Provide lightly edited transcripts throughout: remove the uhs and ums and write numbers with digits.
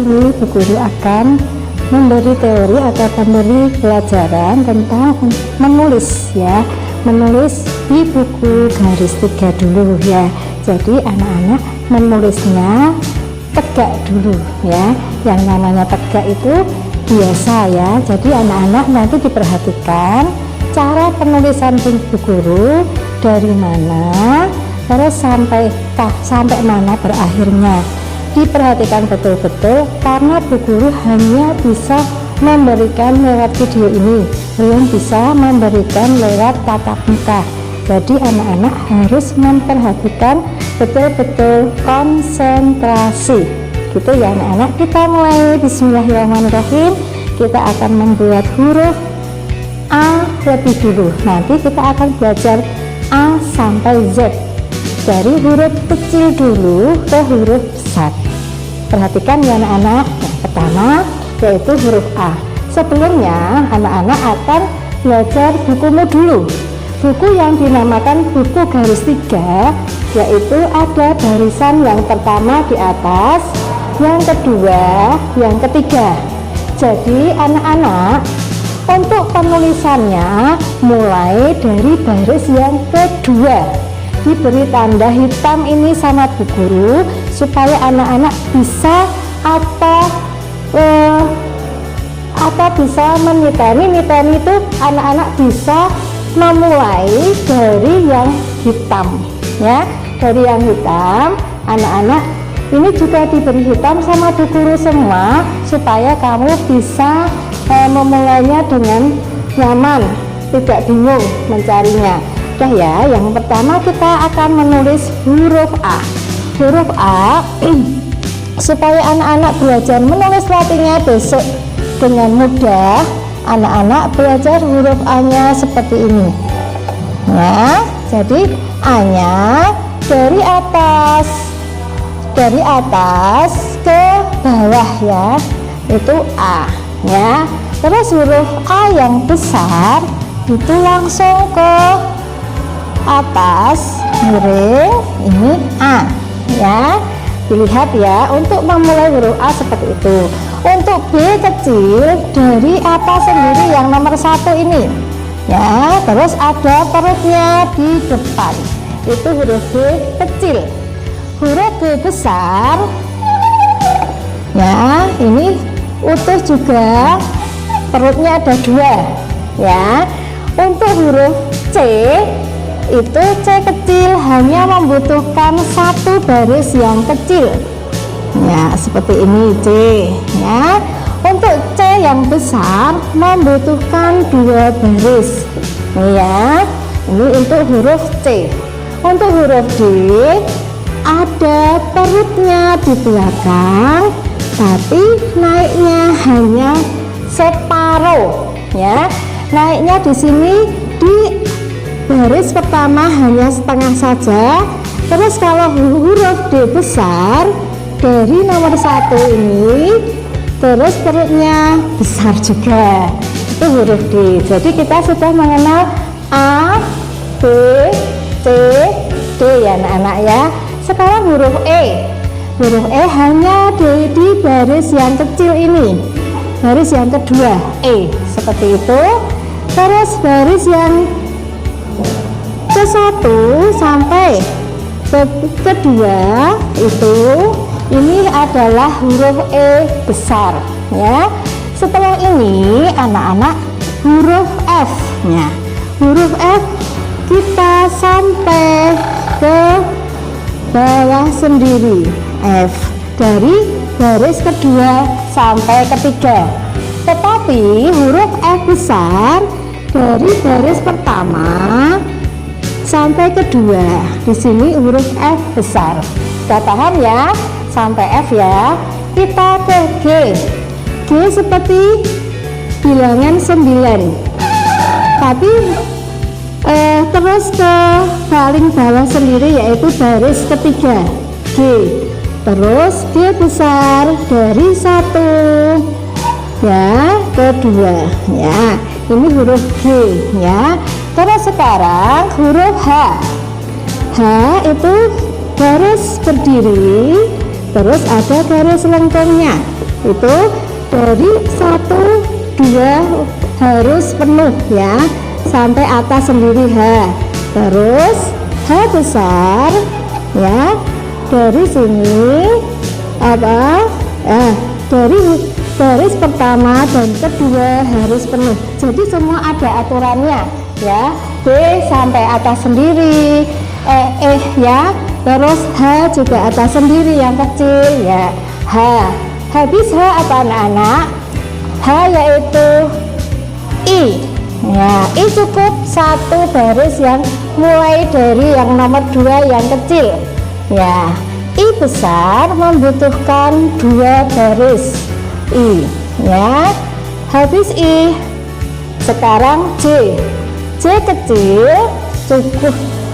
ini Bu Guru akan memberi teori atau memberi pelajaran tentang menulis ya, menulis di buku garis 3 dulu ya. Jadi anak-anak menulisnya tegak dulu ya. Yang namanya tegak itu biasa ya. Jadi anak-anak nanti diperhatikan cara penulisan Bu Guru dari mana terus sampai mana berakhirnya. Diperhatikan betul-betul karena Bu Guru hanya bisa memberikan lewat video ini, belum bisa memberikan lewat tatap muka. Jadi anak-anak harus memperhatikan betul-betul, konsentrasi gitu ya anak-anak. Kita mulai. Bismillahirrahmanirrahim. Kita akan membuat huruf A lebih dulu. Nanti kita akan belajar A sampai Z, dari huruf kecil dulu ke huruf besar. Perhatikan ya anak-anak. Yang pertama yaitu huruf A. Sebelumnya anak-anak akan belajar bukumu dulu, buku yang dinamakan buku garis 3, yaitu ada barisan yang pertama di atas, yang kedua, yang ketiga. Jadi anak-anak untuk penulisannya mulai dari baris yang kedua, diberi tanda hitam ini sama Bu Guru supaya anak-anak bisa bisa meniteni itu anak-anak bisa memulai dari yang hitam ya. Dari yang hitam anak-anak ini juga diberi hitam sama Bu Guru semua supaya kamu bisa memulainya dengan nyaman, tidak bingung mencarinya. Udah ya, yang pertama kita akan menulis huruf A. Huruf A supaya anak-anak belajar menulis latinnya besok dengan mudah, anak-anak belajar huruf A-nya seperti ini ya. Jadi A-nya dari atas ke bawah ya, itu A ya. Terus huruf A yang besar itu langsung ke atas, miring, ini A ya. Dilihat ya, untuk memulai huruf A seperti itu. Untuk B kecil dari atas sendiri yang nomor 1 ini ya, terus ada perutnya di depan, itu huruf B kecil. Huruf B besar ya, ini utuh juga, perutnya ada 2 ya. Untuk huruf C itu C kecil hanya membutuhkan 1 baris yang kecil ya, seperti ini C ya. Untuk C yang besar membutuhkan 2 baris ya. Ini untuk huruf C. Untuk huruf D ada perutnya di belakang, tapi naiknya hanya separuh ya. Naiknya di sini di baris pertama hanya setengah saja. Terus kalau huruf D besar dari nomor 1 ini, terus perutnya besar juga, itu huruf D. Jadi kita sudah mengenal A, B, C, D ya anak-anak ya. Sekarang huruf E. Huruf E hanya di baris yang kecil ini, baris yang kedua E, seperti itu. Terus baris yang ke-1 sampai kedua itu, ini adalah huruf E besar ya. Setelah ini anak-anak huruf F nya. Huruf F kita sampai ke bawah sendiri, F dari baris kedua sampai ketiga. Tetapi huruf F besar dari baris pertama sampai kedua, di sini huruf F besar. Sudah paham ya? Sampai F ya. Kita ke G. G seperti bilangan 9. Tapi terus ke paling bawah sendiri, yaitu baris ketiga G. Terus G besar dari 1 ya ke 2 ya. Ini huruf G ya. Terus sekarang huruf H. H itu garis berdiri, terus ada garis lengkungnya itu dari 1, 2 harus penuh ya, sampai atas sendiri H. Terus H besar ya, dari sini dari baris pertama dan kedua harus penuh. Jadi semua ada aturannya ya. B sampai atas sendiri, ya. Terus H juga atas sendiri yang kecil ya. H. Habis H apa anak-anak? H yaitu I ya. I cukup satu baris yang mulai dari yang nomor 2 yang kecil ya. I besar membutuhkan 2 baris I ya. Habis I, sekarang J. J kecil cukup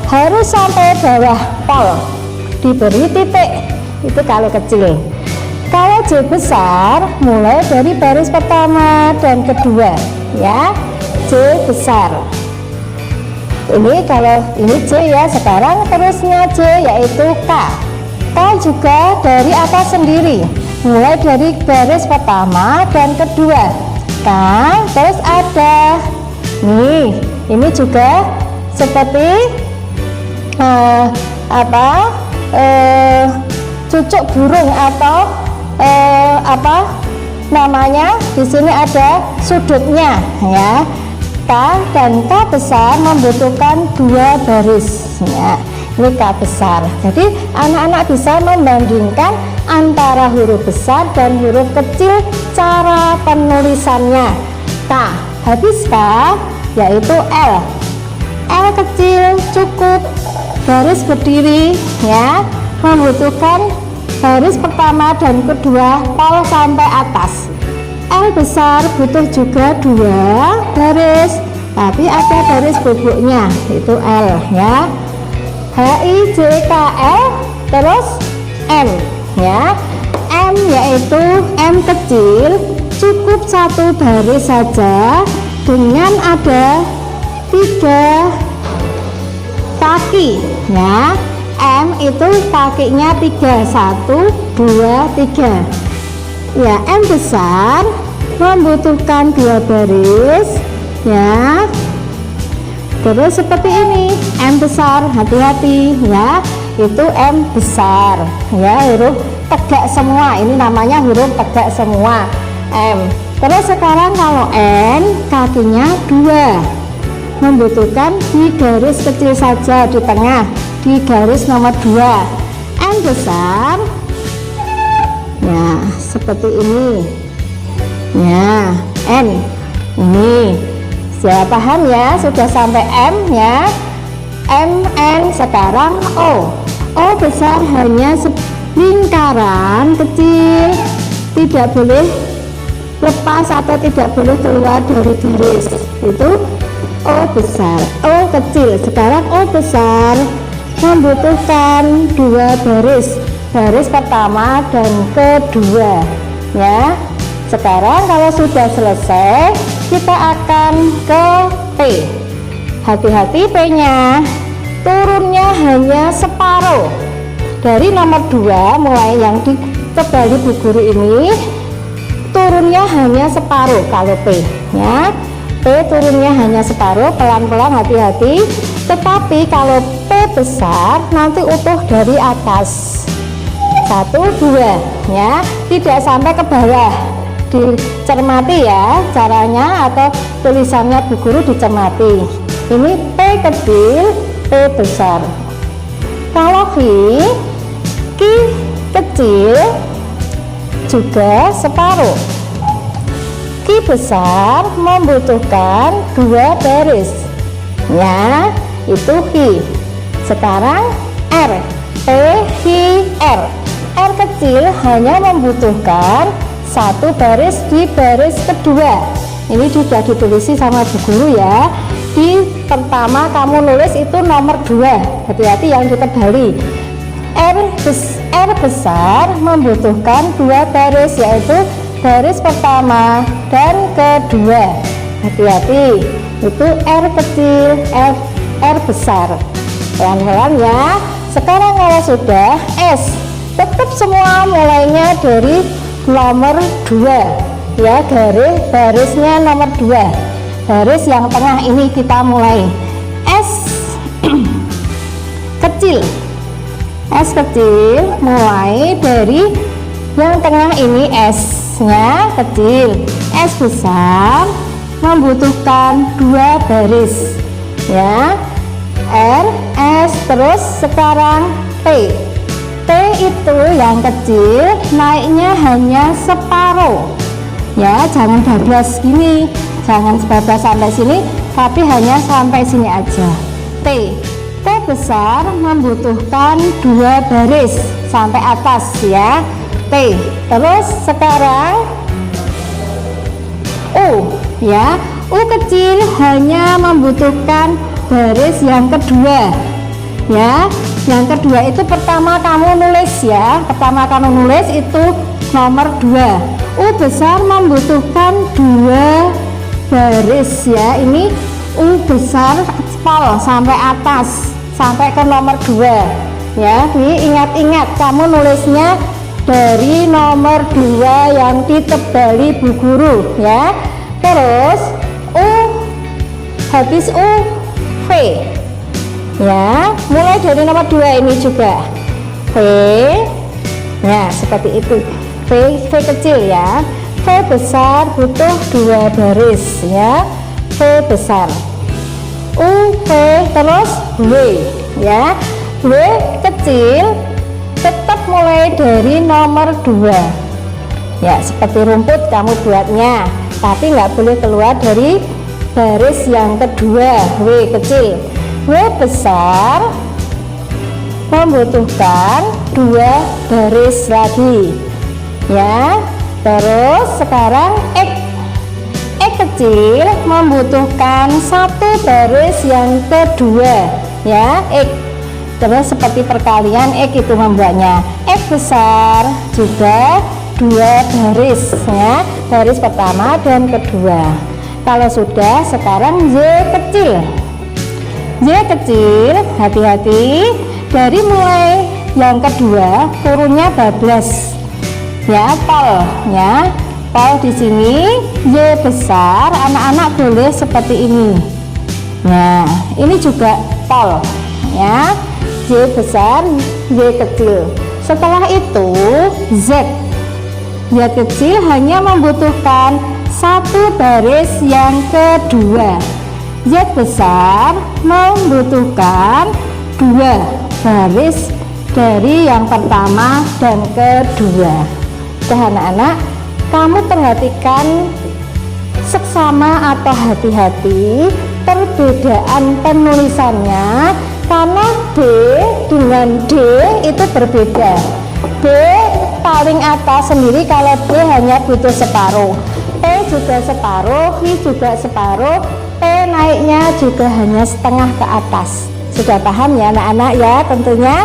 harus sampai bawah pol, diberi titik, itu kalau kecil. Kalau J besar mulai dari baris pertama dan kedua ya. J besar ini, kalau ini J ya. Sekarang terusnya J yaitu K. K juga dari atas sendiri, mulai dari baris pertama dan kedua K. Terus ada nih, ini juga seperti cucuk burung atau apa namanya, di sini ada sudutnya ya. K dan K besar membutuhkan 2 baris ya. Ini K besar. Jadi anak-anak bisa membandingkan antara huruf besar dan huruf kecil cara penulisannya. K. Habis K yaitu L. L kecil cukup baris berdiri ya, membutuhkan baris pertama dan kedua pol sampai atas. L besar butuh juga 2 baris, tapi ada baris bubuknya, itu L ya. H, I, J, K, L, terus M ya. M yaitu M kecil cukup 1 baris saja dengan ada 3 kaki ya. M itu kakinya 3, 1, 2, 3 ya. M besar membutuhkan 2 baris ya. Terus seperti ini, M besar, hati-hati ya, itu M besar ya, huruf tegak semua, ini namanya huruf tegak semua M. Terus sekarang kalau N kakinya 2, membutuhkan di garis kecil saja di tengah, di garis nomor 2. N besar ya, seperti ini ya. N ini sudah paham ya, sudah sampai M ya. M, N, sekarang O. O besar hanya lingkaran kecil, tidak boleh lepas atau tidak boleh keluar dari garis, itu O besar. O kecil, sekarang O besar membutuhkan 2 baris, baris pertama dan kedua ya. Sekarang kalau sudah selesai, kita akan ke P. Hati-hati P nya turunnya hanya separuh dari nomor 2, mulai yang ditebali Bu Guru ini turunnya hanya separuh kalau P ya. P turunnya hanya separuh, pelan-pelan, hati-hati. Tetapi kalau P besar nanti utuh dari atas 1, 2 ya, tidak sampai ke bawah. Dicermati ya caranya, atau tulisannya Bu Guru dicermati. Ini P kecil, P besar. Kalau Q kecil juga separuh. Q besar membutuhkan 2 baris ya, itu Q. Sekarang R, P, Q, R. R kecil hanya membutuhkan 1 baris di baris kedua. Ini sudah ditulisi sama Bu Guru ya. Di pertama kamu nulis itu nomor 2, hati-hati yang ditebali. R besar membutuhkan 2 baris, yaitu baris pertama dan kedua. Hati-hati, itu R kecil, R besar. Pelan-pelan ya. Sekarang kalau sudah S, tetap semua mulainya dari nomor 2 ya, barisnya nomor 2, baris yang tengah ini kita mulai S kecil, S kecil mulai dari yang tengah ini, S nya kecil. S besar membutuhkan 2 baris ya, R, S, terus sekarang T. T itu yang kecil naiknya hanya separuh ya, jangan bablas gini, jangan bablas sampai sini, tapi hanya sampai sini aja. T besar membutuhkan 2 baris sampai atas ya, T. Terus sekarang U ya, U kecil hanya membutuhkan baris yang kedua ya. Yang kedua itu pertama kamu nulis ya, pertama kamu nulis itu nomor 2. U besar membutuhkan 2 baris ya, ini U besar pol sampai atas sampai ke nomor 2 ya. Ini ingat-ingat kamu nulisnya dari nomor 2 yang ditebali Bu Guru ya. Terus U, habis U V ya, mulai dari nomor 2 ini juga V ya, seperti itu. V kecil ya, V besar butuh 2 baris ya, V besar. U, V, terus W ya, W kecil tetap mulai dari nomor 2 ya, seperti rumput kamu buatnya, tapi nggak boleh keluar dari baris yang kedua. W kecil, W besar membutuhkan 2 baris lagi ya. Terus sekarang X kecil membutuhkan 1 baris yang kedua ya, X. Terus seperti perkalian X itu membuatnya. X besar juga 2 baris ya, baris pertama dan kedua. Kalau sudah, sekarang Y kecil. Y kecil, hati-hati, dari mulai yang kedua turunnya bablas ya, pol ya, pol di sini. Y besar, anak-anak boleh seperti ini. Nah, ini juga pol ya, Y besar, Y kecil. Setelah itu Z. Y kecil hanya membutuhkan 1 baris yang kedua. Z besar membutuhkan 2 baris dari yang pertama dan kedua. Anak-anak, kamu perhatikan seksama atau hati-hati perbedaan penulisannya, karena D dengan D itu berbeda. D paling atas sendiri, kalau D hanya butuh separuh, P juga separuh, I juga separuh, P naiknya juga hanya setengah ke atas. Sudah paham ya anak-anak ya? Tentunya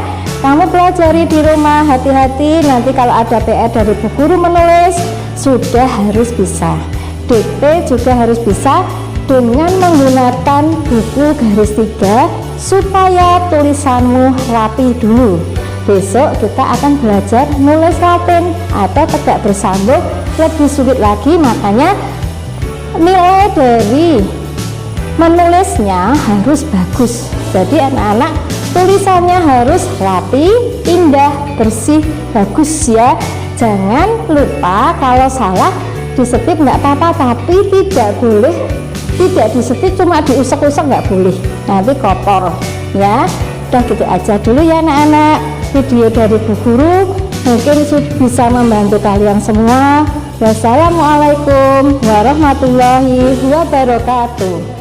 kamu pelajari di rumah, hati-hati nanti kalau ada PR dari Bu Guru menulis sudah harus bisa. DP juga harus bisa dengan menggunakan buku garis 3 supaya tulisanmu rapi dulu. Besok kita akan belajar nulis Latin atau tegak bersambung, lebih sulit lagi, makanya nilai dari menulisnya harus bagus. Jadi anak-anak tulisannya harus rapi, indah, bersih, bagus ya. Jangan lupa kalau salah disetip nggak apa-apa, tapi tidak boleh tidak disetip, cuma diusek-usek nggak boleh, nanti kotor ya. Udah gitu aja dulu ya anak-anak, video dari Bu Guru mungkin bisa membantu kalian semua. Wassalamualaikum warahmatullahi wabarakatuh.